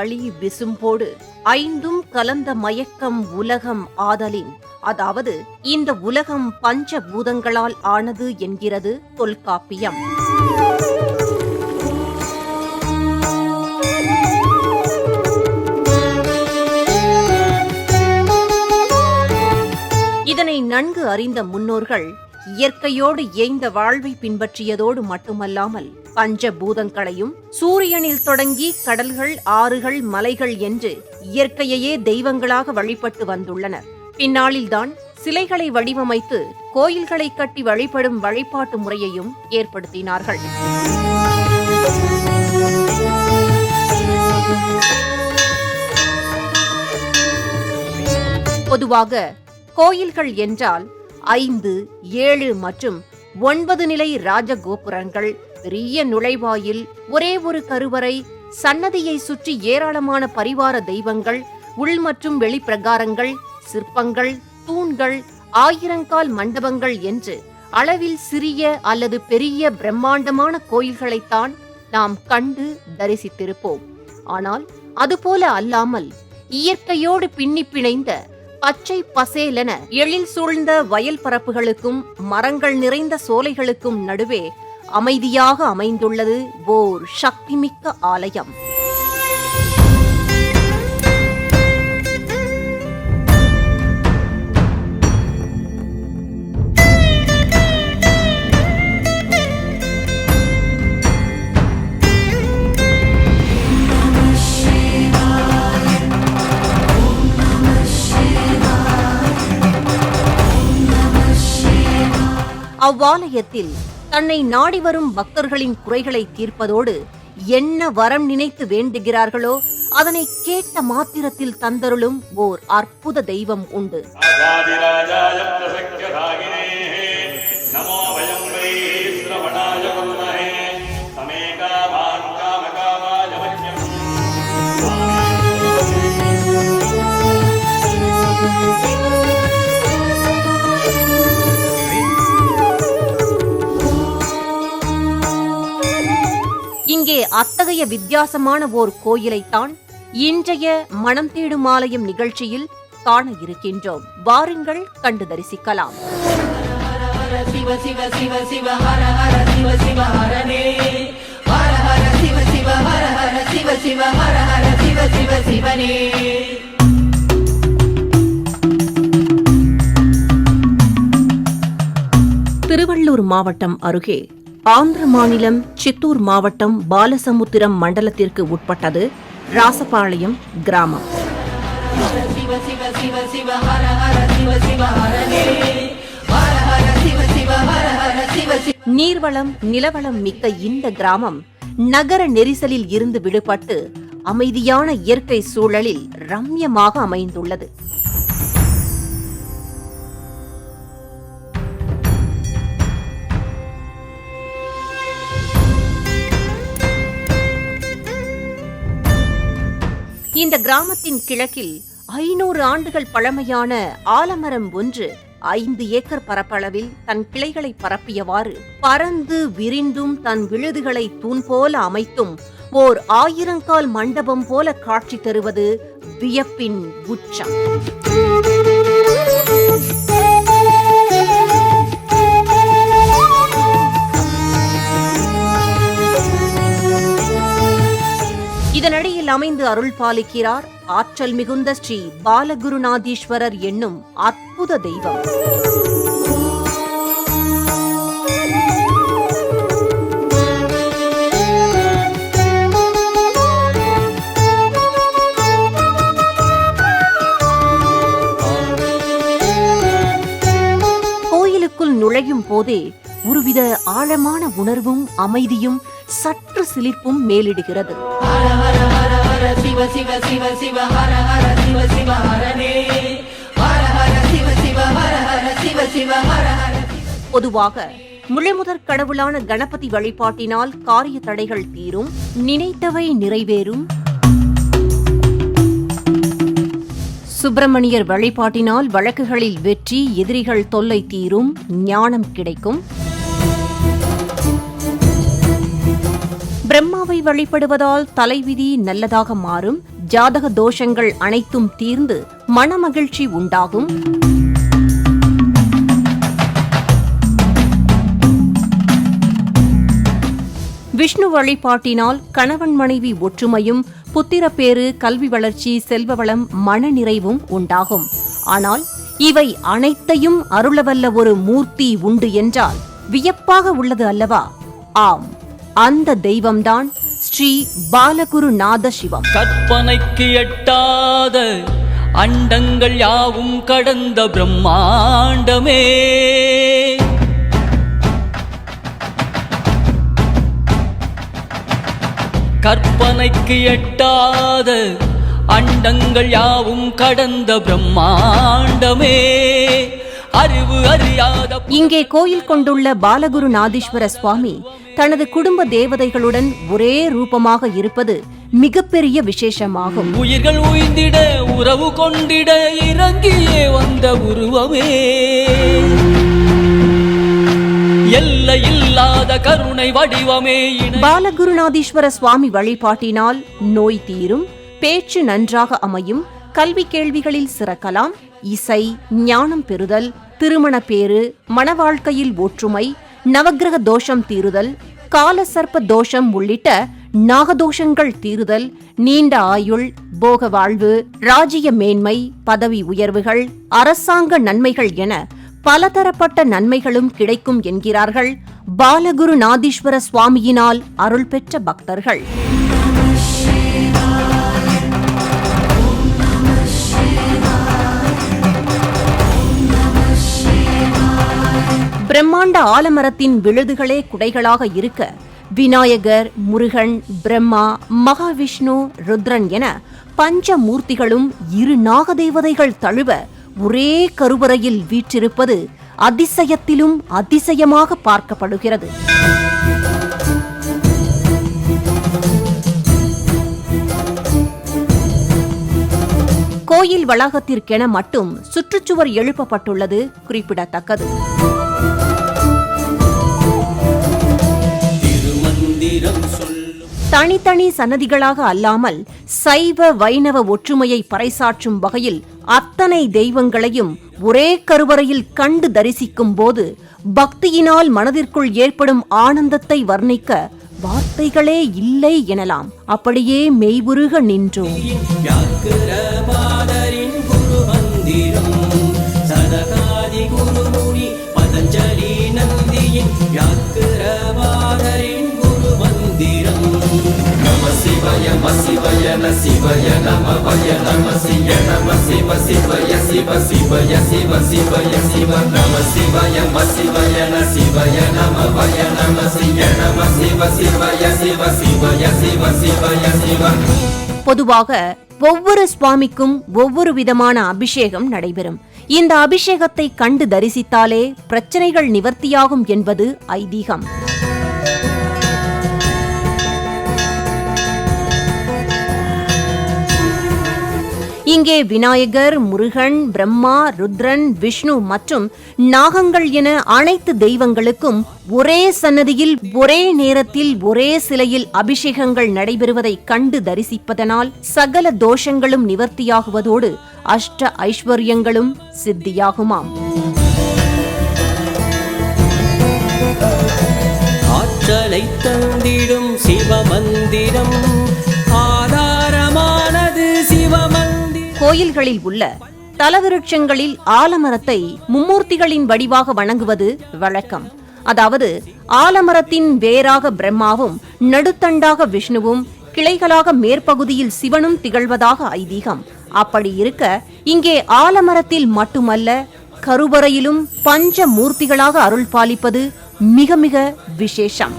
களி விசும்போடு ஐந்தும் கலந்த மயக்கம் உலகம் ஆதலின், அதாவது இந்த உலகம் பஞ்சபூதங்களால் ஆனது என்கிறது தொல்காப்பியம். இதனை நன்கு அறிந்த முன்னோர்கள் இயற்கையோடு இயைந்த வாழ்வை பின்பற்றியதோடு மட்டுமல்லாமல் பஞ்சபூதங்களையும் சூரியனில் தொடங்கி கடல்கள், ஆறுகள், மலைகள் என்று இயற்கையையே தெய்வங்களாக வழிபட்டு வந்துள்ளனர். பின்னாளில்தான் சிலைகளை வடிவமைத்து கோயில்களை கட்டி வழிபடும் வழிபாட்டு முறையையும் ஏற்படுத்தினார்கள். பொதுவாக கோயில்கள் என்றால் 5, 7 மற்றும் 9 நிலை ராஜகோபுரங்கள், பெரிய நுழைவாயில், ஒரே ஒரு கருவறை, சன்னதியை சுற்றி ஏராளமான பரிவார தெய்வங்கள், உள் மற்றும் வெளிப்பிரகாரங்கள், சிற்பங்கள், தூண்கள், 1000 கால் மண்டபங்கள் என்று அளவில் சிறிய அல்லது பெரிய பிரம்மாண்டமான கோயில்களைத்தான் நாம் கண்டு தரிசித்திருப்போம். ஆனால் அதுபோல அல்லாமல் இயற்கையோடு பின்னி பிணைந்த பச்சை பசேலென எழில் சூழ்ந்த வயல் பரப்புகளுக்கும் மரங்கள் நிறைந்த சோலைகளுக்கும் நடுவே அமைதியாக அமைந்துள்ளது ஓர் சக்திமிக்க ஆலயம். அவ்வாலயத்தில் தன்னை நாடி வரும் பக்தர்களின் குறைகளை தீர்ப்பதோடு என்ன வரம் நினைத்து வேண்டுகிறார்களோ அதனை கேட்ட மாத்திரத்தில் தந்தருளும் ஓர் அற்புத தெய்வம் உண்டு. இங்கே அத்தகைய வித்தியாசமான ஓர் கோயிலைத்தான் இன்றைய மனம் தேடும் ஆலயம் நிகழ்ச்சியில் காண இருக்கின்றோம். வாருங்கள், கண்டு தரிசிக்கலாம். திருவள்ளூர் மாவட்டம் அருகே ஆந்திர மாநிலம் சித்தூர் மாவட்டம் பாலசமுத்திரம் மண்டலத்திற்கு உட்பட்டது ராசபாளையம் கிராமம். நீர்வளம், நிலவளம் மிக்க இந்த கிராமம் நகர நெரிசலில் இருந்து விடுபட்டு அமைதியான இயற்கை சூழலில் ரம்யமாக அமைந்துள்ளது. இந்த கிராமத்தின் கிழக்கில் 500 ஆண்டுகள் பழமையான ஆலமரம் ஒன்று 5 ஏக்கர் பரப்பளவில் தன் கிளைகளை பரப்பியவாறு பறந்து விரிந்தும் தன் விழுதுகளை தூண் போல அமைத்தும் ஓர் 1000 கால் மண்டபம் போல காட்சி தருவது வியப்பின் உச்சம். இதனிடையில் அமைந்து அருள் பாலிக்கிறார் ஆற்றல் மிகுந்த ஸ்ரீ பாலகுருநாதீஸ்வரர் என்னும் அற்புத தெய்வம். கோயிலுக்குள் நுழையும் போதே ஒருவித ஆழமான உணர்வும் அமைதியும் சற்று சிலிர்ப்பும் மேலிடுகிறது. பொதுவாக முழுமுதற் கடவுளான கணபதி வழிபாட்டினால் காரிய தடைகள் தீரும், நினைத்தவை நிறைவேறும். சுப்பிரமணியர் வழிபாட்டினால் வழக்குகளில் வெற்றி, எதிரிகள் தொல்லை தீரும், ஞானம் கிடைக்கும். பிரம்மாவை வழிபடுவதால் தலைவிதி நல்லதாக மாறும், ஜாதக தோஷங்கள் அனைத்தும் தீர்ந்து மனமகிழ்ச்சி உண்டாகும். விஷ்ணு வழிபாட்டினால் கணவன் மனைவி ஒற்றுமையும், புத்திரப்பேறு, கல்வி வளர்ச்சி, செல்வ வளம், மனநிறைவும் உண்டாகும். ஆனால் இவை அனைத்தையும் அருளவல்ல ஒரு மூர்த்தி உண்டு என்றால் வியப்பாக உள்ளது அல்லவா? ஆம், அந்த தெய்வம்தான் ஸ்ரீ பாலகுருநாத சிவம். கற்பனைக்கு எட்டாத அண்டங்கள் யாவும் கடந்த பிரம்மாண்டமே, கற்பனைக்கு எட்டாத அண்டங்கள் யாவும் கடந்த பிரம்மாண்டமே, அறிவு அறியாத. இங்கே கோயில் கொண்டுள்ள பாலகுருநாதீஸ்வர சுவாமி தனது குடும்ப தேவதைகளுடன் ஒரே ரூபமாக இருப்பது மிகப்பெரிய விசேஷமாகும். உயிர்கள் உய்ந்திட உறவு கொண்டிட இறங்கியே வந்த உருவமே, எல்லையில்லாத கருணை வடிவமே. பாலகுருநாதீஸ்வர சுவாமி வழிபாட்டினால் நோய் தீரும், பேச்சு நன்றாக அமையும், கல்வி கேள்விகளில் சிறக்கலாம், இசை, ஞானம் பெறுதல், திருமண பேறு, மனவாழ்க்கையில் ஒற்றுமை, நவக்கிரக தோஷம் தீருதல், காலசர்ப்ப தோஷம் உள்ளிட்ட நாகதோஷங்கள் தீருதல், நீண்ட ஆயுள், போக வாழ்வு, ராஜ்ய மேன்மை, பதவி உயர்வுகள், அரசாங்க நன்மைகள் என பலதரப்பட்ட நன்மைகளும் கிடைக்கும் என்கிறார்கள் பாலகுருநாதீஸ்வர சுவாமியினால் அருள் பெற்ற பக்தர்கள். பிரம்மாண்ட ஆலமரத்தின் விழுதுகளே குடைகளாக இருக்க விநாயகர், முருகன், பிரம்மா, மகாவிஷ்ணு, ருத்ரன் என பஞ்சமூர்த்திகளும் இரு நாகதேவதைகள் தழுவ ஒரே கருவறையில் வீற்றிருப்பது அதிசயத்திலும் அதிசயமாக பார்க்கப்படுகிறது. கோயில் வளாகத்திற்கென மட்டும் சுற்றுச்சுவர் எழுப்பப்பட்டுள்ளது குறிப்பிடத்தக்கது. தனித்தனி சன்னதிகளாக அல்லாமல் சைவ வைணவ ஒற்றுமையை பறைசாற்றும் வகையில் அத்தனை தெய்வங்களையும் ஒரே கருவறையில் கண்டு தரிசிக்கும் போது பக்தியினால் மனதிற்குள் ஏற்படும் ஆனந்தத்தை வர்ணிக்க வார்த்தைகளே இல்லை எனலாம். அப்படியே மெய்வுருக நின்றோம். பொதுவாக ஒவ்வொரு சுவாமிக்கும் ஒவ்வொரு விதமான அபிஷேகம் நடைபெறும். இந்த அபிஷேகத்தை கண்டு தரிசித்தாலே பிரச்சனைகள் நிவர்த்தியாகும் என்பது ஐதீகம். இங்கே விநாயகர், முருகன், பிரம்மா, ருத்ரன், விஷ்ணு மற்றும் நாகங்கள் என அனைத்து தெய்வங்களுக்கும் ஒரே சன்னதியில் ஒரே நேரத்தில் ஒரே சிலையில் அபிஷேகங்கள் நடைபெறுவதை கண்டு தரிசிப்பதனால் சகல தோஷங்களும் நிவர்த்தியாகுவதோடு அஷ்ட ஐஸ்வர்யங்களும் சித்தியாகுமாம். ஆற்றலை தந்திடும் சிவமந்திரம், ஆதாரமானது சிவமந்திரம். கோயில்களில் உள்ள தலவிருட்சங்களில் ஆலமரத்தை மும்மூர்த்திகளின் வடிவாக வணங்குவது வழக்கம். அதாவது ஆலமரத்தின் வேராக பிரம்மாவும், நடுத்தண்டாக விஷ்ணுவும், கிளைகளாக மேற்பகுதியில் சிவனும் திகழ்வதாக ஐதீகம். அப்படி இருக்க இங்கே ஆலமரத்தில் மட்டுமல்ல, கருவறையிலும் பஞ்ச மூர்த்திகளாக அருள் பாலிப்பது மிக மிக விசேஷம்.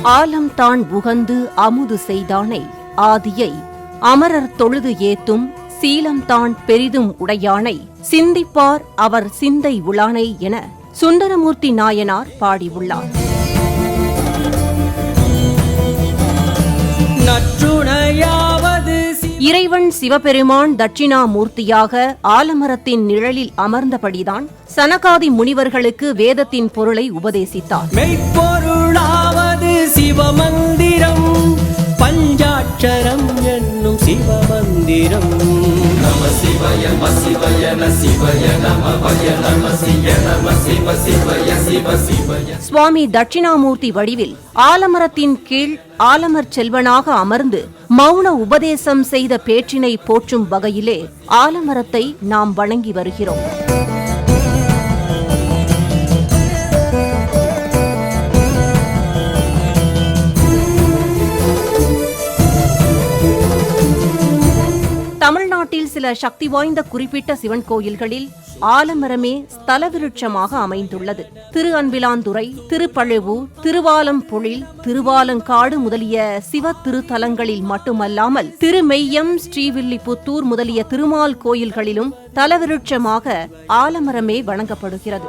ஆலம் தான் உகந்து அமுது செய்தானை, ஆதியை அமரர் தொழுது ஏத்தும் சீலம்தான் பெரிதும் உடையானை, சிந்திப்பார் அவர் சிந்தை உளானை என சுந்தரமூர்த்தி நாயனார் பாடியுள்ளார். இறைவன் சிவபெருமான் தட்சிணாமூர்த்தியாக ஆலமரத்தின் நிழலில் அமர்ந்தபடிதான் சனகாதி முனிவர்களுக்கு வேதத்தின் பொருளை உபதேசித்தார். மெய்ப்பொருளாவது சிவமந்திரம், பஞ்சாட்சரம் என்னும் சிவமந்திரம். நம சிவய நம சிவய நம சிவய நமவய நம சிய நம சிவ சிவய சிவ சிவய. சுவாமி தட்சிணாமூர்த்தி வடிவில் ஆலமரத்தின் கீழ் ஆலமர் செல்வனாக அமர்ந்து மௌன உபதேசம் செய்த பேற்றினை போற்றும் வகையிலே ஆலமரத்தை நாம் வணங்கி வருகிறோம். தமிழ்நாட்டில் சில சக்தி வாய்ந்த குறிப்பிட்ட சிவன் கோயில்களில் ஆலமரமே ஸ்தல விருட்சமாக அமைந்துள்ளது. திரு அன்பிலாந்துறை, திருப்பழுவூர், திருவாலம்பொழில், திருவாலங்காடு முதலிய சிவ திருத்தலங்களில் மட்டுமல்லாமல் திருமெய்யம், ஸ்ரீவில்லிபுத்தூர் முதலிய திருமால் கோயில்களிலும் தலவிருட்சமாக ஆலமரமே வணங்கப்படுகிறது.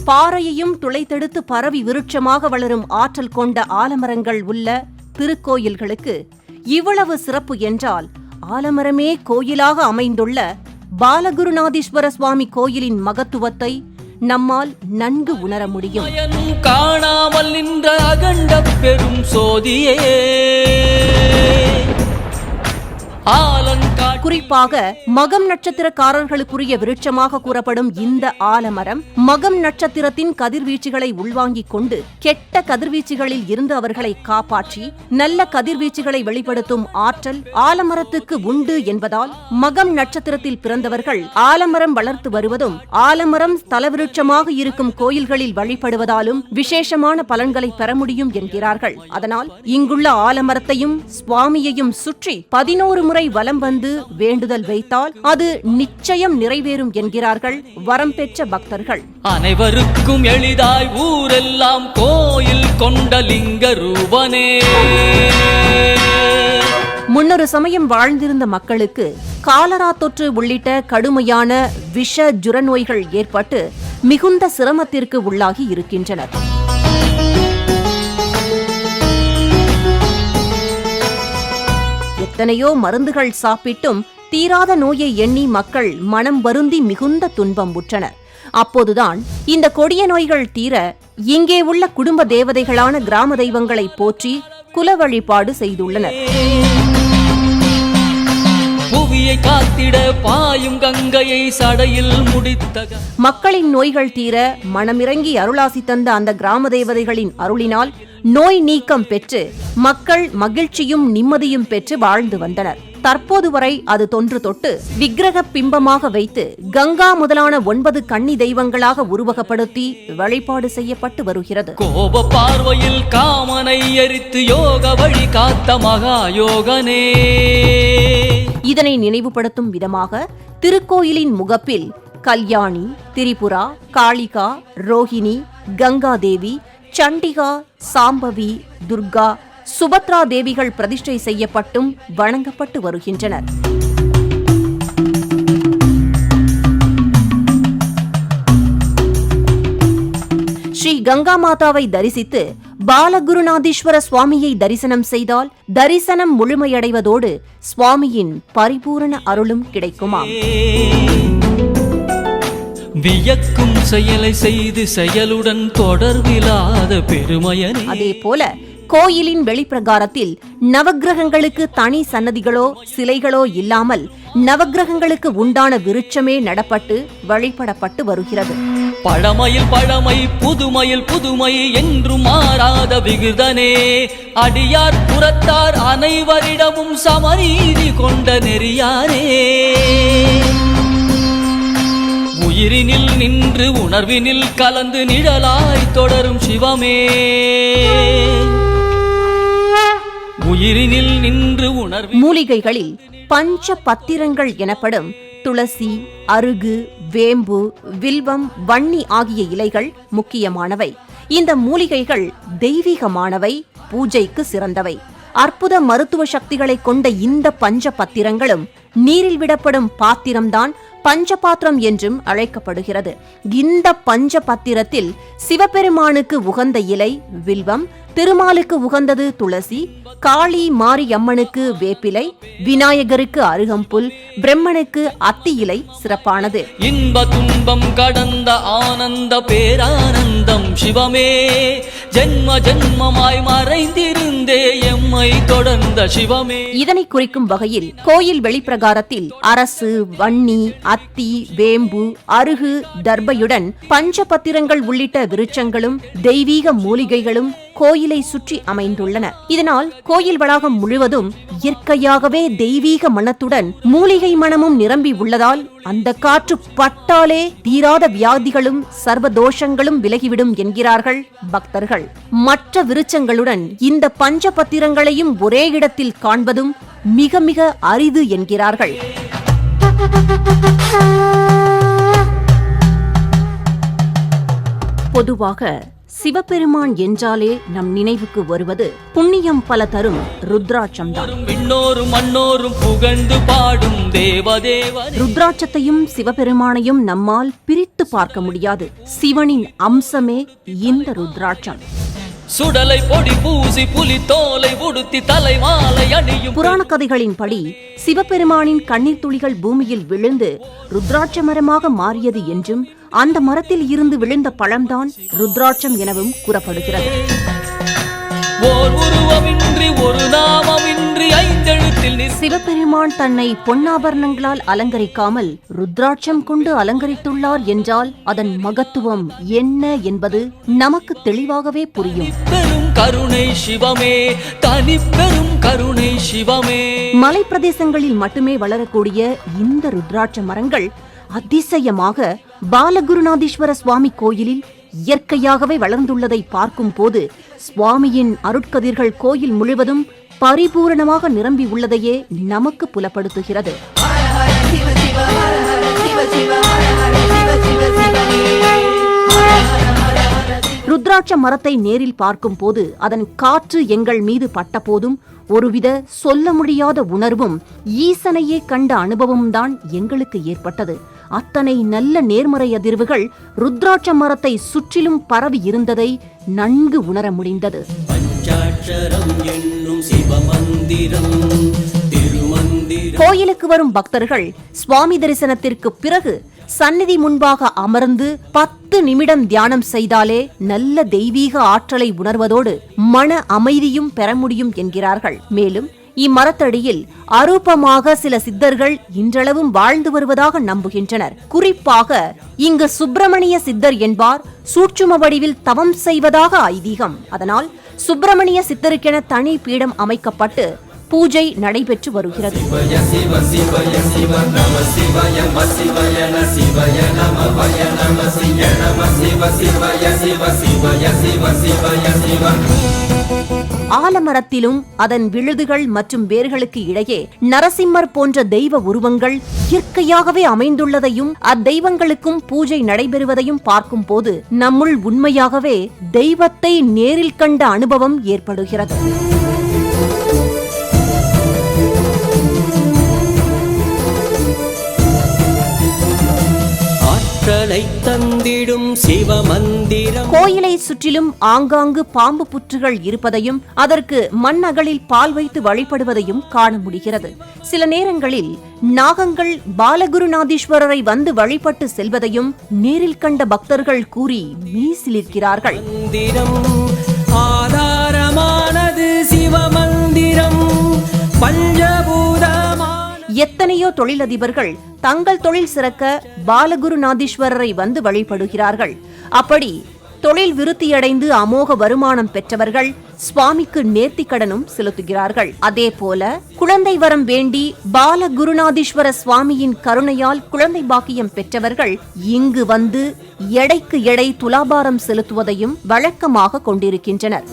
பாறையையும் துளைத்தெடுத்து பரவி விருட்சமாக வளரும் ஆற்றல் கொண்ட ஆலமரங்கள் உள்ள திருக்கோயில்களுக்கு இவ்வளவு சிறப்பு என்றால், ஆலமரமே கோயிலாக அமைந்துள்ள பாலகுருநாதீஸ்வர சுவாமி கோயிலின் மகத்துவத்தை நம்மால் நன்கு உணர முடியும். காணாமல் நின்ற அகண்ட பெரும் சோதியே, குறிப்பாக மகம் நட்சத்திரக்காரர்களுக்குரிய விருட்சமாக கூறப்படும் இந்த ஆலமரம் மகம் நட்சத்திரத்தின் கதிர்வீச்சுகளை உள்வாங்கிக் கொண்டு கெட்ட கதிர்வீச்சுகளில் இருந்து அவர்களை காப்பாற்றி நல்ல கதிர்வீச்சுகளை வெளிப்படுத்தும் ஆற்றல் ஆலமரத்துக்கு உண்டு என்பதால் மகம் நட்சத்திரத்தில் பிறந்தவர்கள் ஆலமரம் வளர்த்து வருவதும் ஆலமரம் ஸ்தலவிருட்சமாக இருக்கும் கோயில்களில் வழிபடுவதாலும் விசேஷமான பலன்களை பெற முடியும் என்கிறார்கள். அதனால் இங்குள்ள ஆலமரத்தையும் சுவாமியையும் சுற்றி 11 முறை வலம் வந்து வேண்டுதல் வைத்தால் அது நிச்சயம் நிறைவேறும் என்கிறார்கள் வரம் பெற்ற பக்தர்கள். அனைவருக்கும் எளிதாய் ஊரெல்லாம் கோயில் கொண்ட லிங்க ரூபனே. முன்னொரு சமயம் வாழ்ந்திருந்த மக்களுக்கு காலரா தொற்று உள்ளிட்ட கடுமையான விஷ ஜுர நோய்கள் ஏற்பட்டு மிகுந்த சிரமத்திற்கு உள்ளாகி இருக்கின்றனர். எத்தனையோ மருந்துகள் சாப்பிட்டும் தீராத நோயை எண்ணி மக்கள் மனம் வருந்தி மிகுந்த துன்பம் உற்றனர். அப்போதுதான் இந்த கொடிய நோய்கள் தீர இங்கே உள்ள குடும்ப தேவதைகளான கிராம தெய்வங்களை போற்றி குல வழிபாடு செய்துள்ளனர். புவியை காத்திட பாயும் கங்கையை சடையில் முடித்த மக்களின் நோய்கள் தீர மனமிறங்கி அருளாசி தந்த அந்த கிராம தேவதைகளின் அருளினால் நோய் நீக்கம் பெற்று மக்கள் மகிழ்ச்சியும் நிம்மதியும் பெற்று வாழ்ந்து வந்தனர். தற்போது வரை அது தொன்று தொட்டு விக்கிரக பிம்பமாக வைத்து கங்கா முதலான 9 கன்னி தெய்வங்களாக உருவகப்படுத்தி வழிபாடு செய்யப்பட்டு வருகிறது. கோப பார்வையில் காமனை எரித்து யோக வழி காத்த மகா யோகனே. இதனை நினைவுபடுத்தும் விதமாக திருக்கோயிலின் முகப்பில் கல்யாணி, திரிபுரா, காளிகா, ரோஹிணி, கங்காதேவி, சண்டிகா, சாம்பவி, துர்கா, சுபத்ரா தேவிகள் பிரதிஷ்டை செய்யப்பட்டும் வணங்கப்பட்டு வருகின்றனர். ஸ்ரீ கங்கா மாதாவை தரிசித்து பாலகுருநாதீஸ்வர சுவாமியை தரிசனம் செய்தால் தரிசனம் முழுமையடைவதோடு சுவாமியின் பரிபூரண அருளும் கிடைக்குமாம். வியக்கும் செயலை செய்து செயலுடன் தொடர்பில்லாத பெருமையனே. அதே போல கோயிலின் வெளிப்பிரகாரத்தில் நவக்கிரகங்களுக்கு தனி சன்னதிகளோ சிலைகளோ இல்லாமல் நவக்கிரகங்களுக்கு உண்டான விருட்சமே நடப்பட்டு வழிபடப்பட்டு வருகிறது. பழமையில் பழமை, புதுமையில் புதுமை என்று மாறாத விகிதனே. அடியார் புறத்தார் அனைவரிடமும் சமநீதி கொண்ட நெறியாரே. உயிரினில் நின்று உணர்வினில் கலந்து நிழலாய் தொடரும் சிவமே. உயிரினில் நின்று மூலிகைகளில் பஞ்ச பத்திரங்கள் எனப்படும் துளசி, அருகு, வேம்பு, வில்வம், வன்னி ஆகிய இலைகள் முக்கியமானவை. இந்த மூலிகைகள் தெய்வீகமானவை, பூஜைக்கு சிறந்தவை. அற்புத மருத்துவ சக்திகளை கொண்ட இந்த பஞ்ச பத்திரங்களும் நீரில் விடப்படும் பாத்திரம்தான் பஞ்சபாத்திரம் என்றும் அழைக்கப்படுகிறது. இந்த பஞ்ச பத்திரத்தில் சிவபெருமானுக்கு உகந்த இலை வில்வம், திருமாலுக்கு உகந்தது துளசி, காளி மாரியம்மனுக்கு வேப்பிலை, விநாயகருக்கு அருகம்புல், பிரம்மனுக்கு அத்தி இலை சிறப்பானது. இன்ப துன்பம் கடந்த ஆனந்த பேரானந்தம் சிவமே, ஜென்ம ஜென்மமாய் மறைந்திருந்தே எம்மை தொடர்ந்த சிவமே. இதனை குறிக்கும் வகையில் கோயில் வெளிப்பிரகாரத்தில் அரசு, வன்னி, அத்தி, வேம்பு, அருகு, தர்பையுடன் பஞ்சபத்திரங்கள் உள்ளிட்ட விருட்சங்களும் தெய்வீக மூலிகைகளும் கோயிலை சுற்றி அமைந்துள்ளன. இதனால் கோயில் வளாகம் முழுவதும் இயற்கையாகவே தெய்வீக மனத்துடன் மூலிகை மனமும் நிரம்பி உள்ளதால் அந்த காற்று பட்டாலே தீராத வியாதிகளும் சர்வதோஷங்களும் விலகிவிடும் என்கிறார்கள் பக்தர்கள். மற்ற விருட்சங்களுடன் இந்த பஞ்சபத்திரங்களையும் ஒரே இடத்தில் காண்பதும் மிக மிக அரிது என்கிறார்கள். பொதுவாக சிவபெருமான் என்றாலே நம் நினைவுக்கு வருவது புண்ணியம் பல தரும் ருத்ராட்சம்தான். விண்ணோரும் மண்ணோரும் புகழ்ந்து பாடும் தேவதேவ. ருத்ராட்சத்தையும் சிவபெருமானையும் நம்மால் பிரித்து பார்க்க முடியாது. சிவனின் அம்சமே இந்த ருத்ராட்சம். சுடலை பொடி பூசி புலி தோலை உடுத்தி தலைமாலை அணியும் புராண கதைகளின்படி சிவபெருமானின் கண்ணீர் துளிகள் பூமியில் விழுந்து ருத்ராட்ச மரமாக மாறியது என்றும் அந்த மரத்தில் இருந்து விழுந்த பழம்தான் ருத்ராட்சம் எனவும் கூறப்படுகிறது. ஓர் உருவமின்றி ஒரு நாமமின்றி ஐந்தெழுத்தில் சிவபெருமான் தன்னை பொன்னாபரணங்களால் அலங்கரிக்காமல் ருத்ராட்சம் கொண்டு அலங்கரித்துள்ளார் என்றால் அதன் மகத்துவம் என்ன என்பது நமக்கு தெளிவாகவே புரியும். பெரும் கருணை சிவமே, தனி பெரும் கருணை சிவமே. மலை பிரதேசங்களில் மட்டுமே வளரக்கூடிய இந்த ருத்ராட்ச மரங்கள் அதிசயமாக பாலகுருநாதீஸ்வர சுவாமி கோயிலில் இயற்கையாகவே வளர்ந்துள்ளதை பார்க்கும் போது சுவாமியின் அருட்கதிர்கள் கோயில் முழுவதும் பரிபூரணமாக நிரம்பி உள்ளதையே நமக்கு புலப்படுத்துகிறது. ருத்ராட்ச மரத்தை நேரில் பார்க்கும் போது அதன் காற்று எங்கள் மீது பட்ட போதும் ஒருவித சொல்ல முடியாத உணர்வும் ஈசனையே கண்ட அனுபவம் தான் எங்களுக்கு ஏற்பட்டது. அத்தனை நல்ல நேர்மறை அதிர்வுகள் ருத்ராட்ச மரத்தை சுற்றிலும் பரவி இருந்ததை நன்கு உணர முடிந்தது. கோயிலுக்கு வரும் பக்தர்கள் சுவாமி தரிசனத்திற்கு பிறகு சந்நிதி முன்பாக அமர்ந்து 10 நிமிடம் தியானம் செய்தாலே நல்ல தெய்வீக ஆற்றலை உணர்வதோடு மன அமைதியும் பெற முடியும் என்கிறார்கள். மேலும் இம்மரத்தடியில் அரூபமாக சில சித்தர்கள் இன்றளவும் வாழ்ந்து வருவதாக நம்புகின்றனர். குறிப்பாக இங்கு சுப்பிரமணிய சித்தர் என்பார் சூட்சும வடிவில் தவம் செய்வதாக ஐதீகம். அதனால் சுப்பிரமணிய சித்தருக்கென தனி பீடம் அமைக்கப்பட்டு பூஜை நடைபெற்று வருகிறது. ஆலமரத்திலும் அதன் விழுதுகள் மற்றும் வேர்களுக்கு இடையே நரசிம்மர் போன்ற தெய்வ உருவங்கள் இயற்கையாகவே அமைந்துள்ளதையும் அத்தெய்வங்களுக்கும் பூஜை நடைபெறுவதையும் பார்க்கும் போது நம்முள் உண்மையாகவே தெய்வத்தை நேரில் கண்ட அனுபவம் ஏற்படுகிறது. தந்திடும் சிவமந்திரம். கோயிலை சுற்றிலும் ஆங்காங்கு பாம்பு புற்றுகள் இருப்பதையும் அதற்கு மண்ணகலில் பால் வைத்து வழிபடுவதையும் காண முடிகிறது. சில நேரங்களில் நாகங்கள் பாலகுருநாதீஸ்வரரை வந்து வழிபட்டு செல்வதையும் நேரில் கண்ட பக்தர்கள் கூறி மீசிலிருக்கிறார்கள். ஆதாரமானது சிவமந்திரம் பஞ்சபூதமா. எத்தனையோ தொழிலதிபர்கள் தங்கள் தொழில் சிறக்க பாலகுருநாதீஸ்வரரை வந்து வழிபடுகிறார்கள். அப்படி தொழில் விருத்தியடைந்து அமோக வருமானம் பெற்றவர்கள் சுவாமிக்கு நேர்த்திக்கடனும் செலுத்துகிறார்கள். அதே போல குழந்தை வரம் வேண்டி பாலகுருநாதீஸ்வர சுவாமியின் கருணையால் குழந்தை பாக்கியம் பெற்றவர்கள் இங்கு வந்து எடைக்கு எடை துலாபாரம் செலுத்துவதையும் வழக்கமாக கொண்டிருக்கின்றனர்.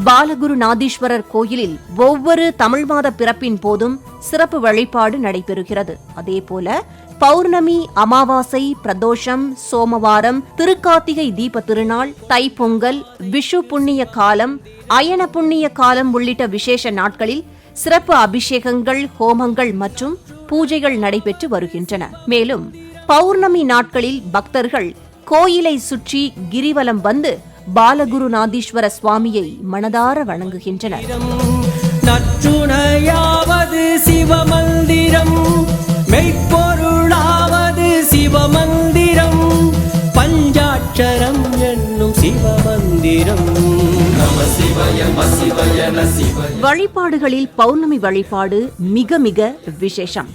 பாலகுரு பாலகுருநாதீஸ்வரர் கோயிலில் ஒவ்வொரு தமிழ் மாத பிறப்பின் போதும் சிறப்பு வழிபாடு நடைபெறுகிறது. அதேபோல பௌர்ணமி, அமாவாசை, பிரதோஷம், சோமவாரம், திருக்கார்த்திகை தீப திருநாள், தைப்பொங்கல், விஷு புண்ணிய காலம், அயன புண்ணிய காலம் உள்ளிட்ட விசேஷ நாட்களில் சிறப்பு அபிஷேகங்கள், ஹோமங்கள் மற்றும் பூஜைகள் நடைபெற்று வருகின்றன. மேலும் பௌர்ணமி நாட்களில் பக்தர்கள் கோயிலை சுற்றி கிரிவலம் வந்து பாலகுருநாதீஸ்வர சுவாமியை மனதார வணங்குகின்றனர். நற்றுணையாவது சிவமந்திரம், மெய்ப்பொருளாவது சிவமந்திரம், பஞ்சாட்சரம் என்னும் சிவமந்திரம். நம சிவய சிவய சிவய. வழிபாடுகளில் பௌர்ணமி வழிபாடு மிக மிக விசேஷம்.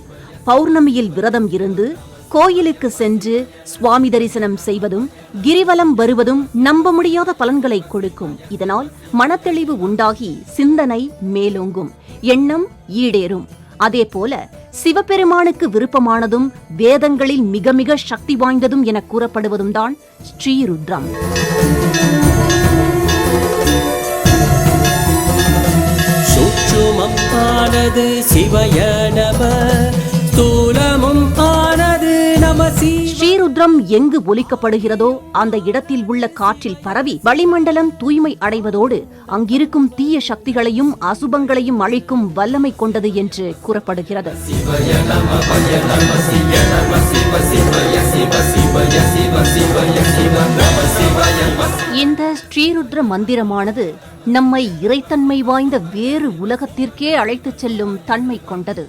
பௌர்ணமியில் விரதம் இருந்து கோயிலுக்கு சென்று சுவாமி தரிசனம் செய்வதும் கிரிவலம் வருவதும் நம்ப முடியாத பலன்களை கொடுக்கும். இதனால் மனத்தெளிவு உண்டாகி சிந்தனை மேலோங்கும், எண்ணம் ஈடேறும். அதேபோல சிவபெருமானுக்கு விருப்பமானதும் வேதங்களில் மிக மிக சக்தி வாய்ந்ததும் என கூறப்படுவதும் தான் ஸ்ரீருத்ரம். சூட்சுமம் ஆனது சிவய நம, ஸ்தூலமும் ஆனது நம. ஸ்ரீருத்ரம் எங்கு ஒலிக்கப்படுகிறதோ அந்த இடத்தில் உள்ள காற்றில் பரவி வளிமண்டலம் தூய்மை அடைவதோடு அங்கிருக்கும் தீய சக்திகளையும் அசுபங்களையும் அழிக்கும் வல்லமை கொண்டது என்று கூறப்படுகிறது. இந்த ஸ்ரீருத்ர மந்திரமானது நம்மை இறைத்தன்மை வாய்ந்த வேறு உலகத்திற்கே அழைத்துச் செல்லும் தன்மை கொண்டது.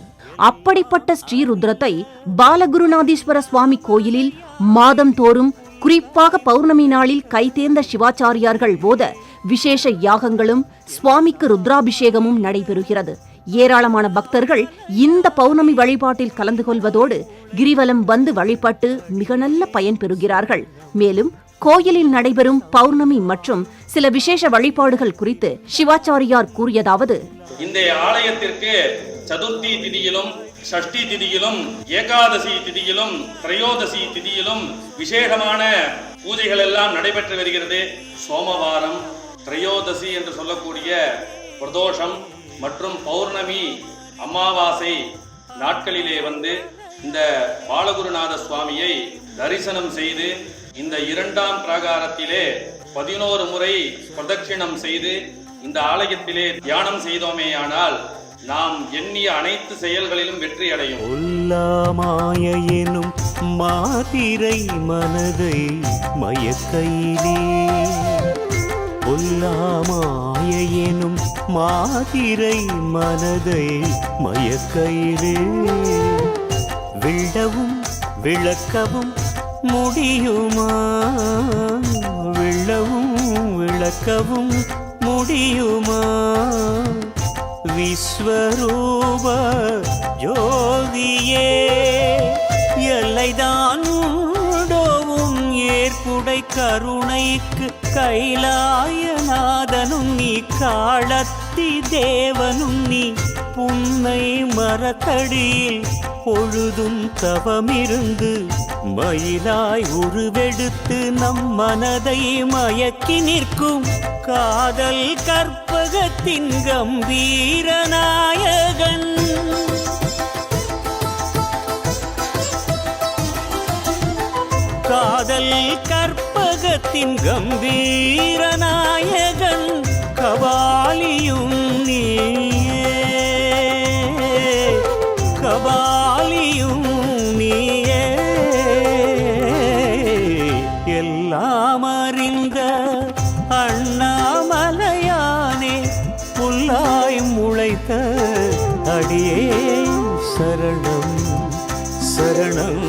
அப்படிப்பட்ட ஸ்ரீருத்ரத்தை பாலகுருநாதீஸ்வர சுவாமி கோயிலில் மாதந்தோறும் குறிப்பாக பௌர்ணமி நாளில் கைதேர்ந்த சிவாச்சாரியார்கள் போத விசேஷ யாகங்களும் சுவாமிக்கு ருத்ராபிஷேகமும் நடைபெறுகிறது. ஏராளமான பக்தர்கள் இந்த பௌர்ணமி வழிபாட்டில் கலந்து கொள்வதோடு கிரிவலம் வந்து வழிபட்டு மிக நல்ல பயன் பெறுகிறார்கள். மேலும் கோயிலில் நடைபெறும் பௌர்ணமி மற்றும் சில விசேஷ வழிபாடுகள் குறித்து சிவாச்சாரியார் கூறியதாவது: இந்த ஆலயத்திற்கு சதுர்த்தி திதியிலும், ஷஷ்டி திதியிலும், ஏகாதசி திதியிலும், திரையோதசி திதியிலும் விசேஷமான பூஜைகள் எல்லாம் நடைபெற்று வருகிறது. சோமவாரம், திரையோதசி என்று சொல்லக்கூடிய பிரதோஷம் மற்றும் பௌர்ணமி, அமாவாசை நாட்களிலே வந்து இந்த பாலகுருநாத சுவாமியை தரிசனம் செய்து இந்த இரண்டாம் பிராகாரத்திலே 11 முறை பிரதட்சிணம் செய்து இந்த ஆலயத்திலே தியானம் செய்தோமேயானால் நாம் எண்ணிய அனைத்து செயல்களிலும் வெற்றி அடையும். ஒல்லாமாய எனும் மாதிரை மனதை மயக்கையிலே, ஒல்லாமாய எனும் மாதிரை மனதை மயக்கையிலே, விழவும் விளக்கவும் முடியுமா, விழவும் விளக்கவும் முடியுமா, விஸ்வரூப ஜோதியே எல்லைதான் உண்டோவும் ஏற்புடை கருணைக்கு கைலாயநாதனும் நீ, காளத்தி தேவனும் நீ, புன்னை மரத்தடியில் பொழுதும் தவமிருந்து மயிலாய் உருவெடுத்து நம் மனதை மயக்கி நிற்கும் காதல் கற்பகத்தின் கம்பீர நாயகன். காதல் கற்பகத்தின் கம்பீர நாயகன், கபாலியும் நீயே, கபாலியும் நீயே, எல்லாம் அறிந்த அண்ணாமலையானே, புல்லாய் முளைத்த அடியே சரணம் சரணம்.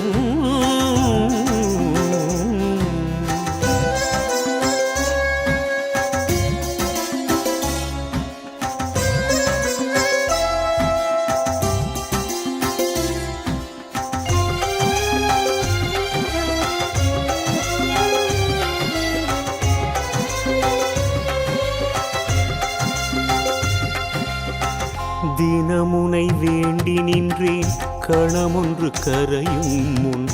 தினமுனை வேண்டி நின்றேன் கணமொன்று கரையும் முன்,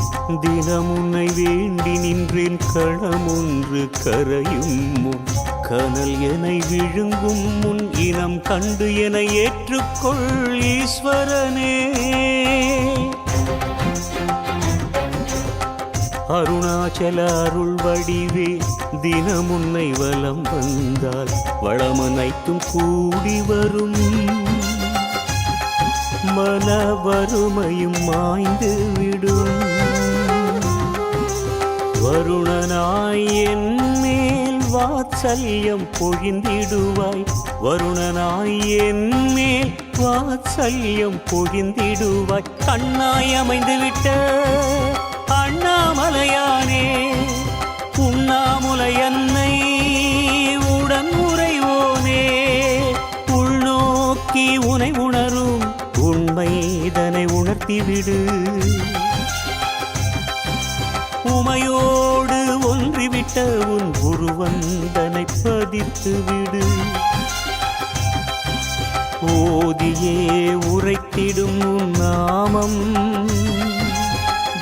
தினமுனை வேண்டி நின்றேன் கணமொன்று கரையும் முன், கனல் எனை விழுங்கும் முன் இனம் கண்டு என ஏற்றுக்கொள் ஈஸ்வரனே. அருணாச்சல அருள் வடிவே தினம் உன்னை வலம் வந்தால் வளமனைத்தும் கூடி வரும், மன வறுமையும் மாய்ந்து விடும். வருணனாய் என் மேல் வாத்சல்யம் பொழிந்திடுவாய், வருணனாய் என் மேல் வாத்சல்யம் பொழிந்திடுவாய். கண்ணாய் அமைந்துவிட்ட அண்ணாமலையானே, உண்ணாமுலை அன்னை உடன் உறைவோனே, உள்நோக்கி உனை உணரும் உண்மைதனை உணர்த்திவிடு. உமையோடு ஒன்றிவிட்ட உன் உருவந்தனை பதித்துவிடு. ஓதியே உரைத்திடும் உன் நாமம்,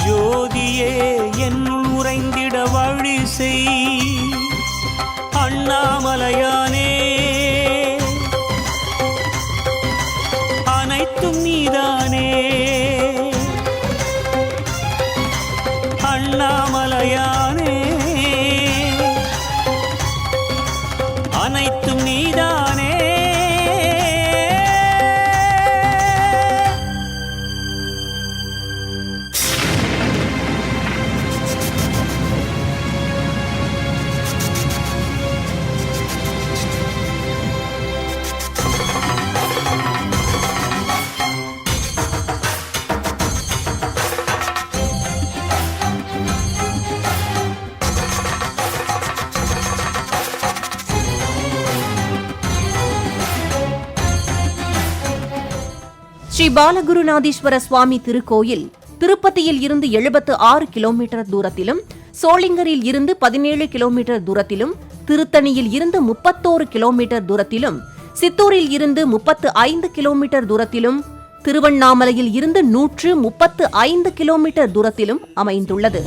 ஜோதியே என்னுள் உறைந்திட வழி செய். அண்ணாமலையானே, அனைத்தும் நீதானே. அண்ணாமலையானே, அனைத்தும் நீதானே. ஸ்ரீ பாலகுருநாதீஸ்வர சுவாமி திருக்கோயில் திருப்பதியில் இருந்து 76 கிலோமீட்டர் தூரத்திலும், சோளிங்கரில் இருந்து 17 கிலோமீட்டர் தூரத்திலும், திருத்தணியில் இருந்து 31 கிலோமீட்டர் தூரத்திலும், சித்தூரில் இருந்து 35 கிலோமீட்டர் தூரத்திலும், திருவண்ணாமலையில் இருந்து 135 கிலோமீட்டர் தூரத்திலும் அமைந்துள்ளது.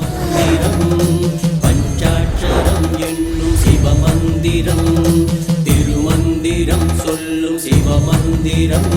பஞ்சாட்சரம் என்னும் சிவமந்திரம், திருமந்திரம் சொல்லும் சிவமந்திரம்.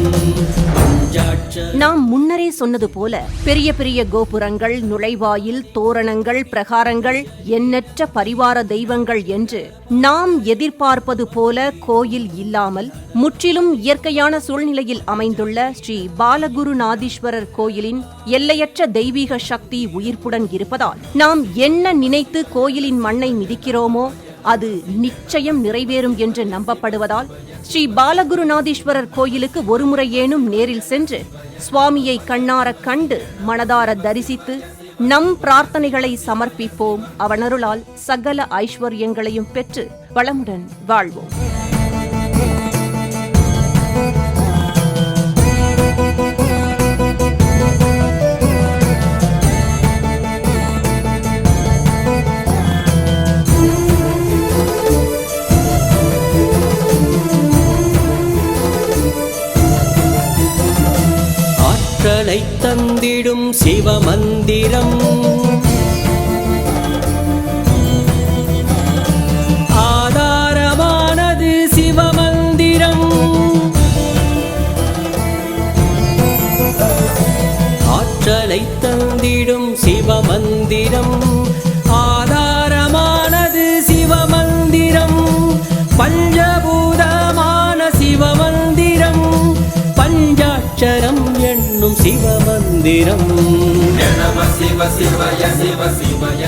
நாம் முன்னரே சொன்னது போல பெரிய பெரிய கோபுரங்கள், நுழைவாயில், தோரணங்கள், பிரகாரங்கள், எண்ணற்ற பரிவார தெய்வங்கள் என்று நாம் எதிர்பார்ப்பது போல கோயில் இல்லாமல் முற்றிலும் இயற்கையான சூழ்நிலையில் அமைந்துள்ள ஸ்ரீ பாலகுருநாதீஸ்வரர் கோயிலின் எல்லையற்ற தெய்வீக சக்தி உயிர்ப்புடன் இருப்பதால் நாம் என்ன நினைத்து கோயிலின் மண்ணை மிதிக்கிறோமோ அது நிச்சயம் நிறைவேறும் என்று நம்பப்படுவதால் ஸ்ரீ பாலகுருநாதீஸ்வரர் கோயிலுக்கு ஒருமுறையேனும் நேரில் சென்று சுவாமியை கண்ணாரக் கண்டு மனதார தரிசித்து நம் பிரார்த்தனைகளை சமர்ப்பிப்போம். அவனருளால் சகல ஐஸ்வர்யங்களையும் பெற்று வளமுடன் வாழ்வோம். ஆற்றலை தந்திடும் சிவமந்திரம், ஆதாரமானது சிவமந்திரம். ஆற்றலை தந்திடும் சிவமந்திரம், ஆதாரமானது சிவமந்திரம். பஞ்சபூதமான சிவமந்திரம், பஞ்சாட்சரம் என்னும் சிவமந்திரம். நம சிவ சிவய சிவ சிவய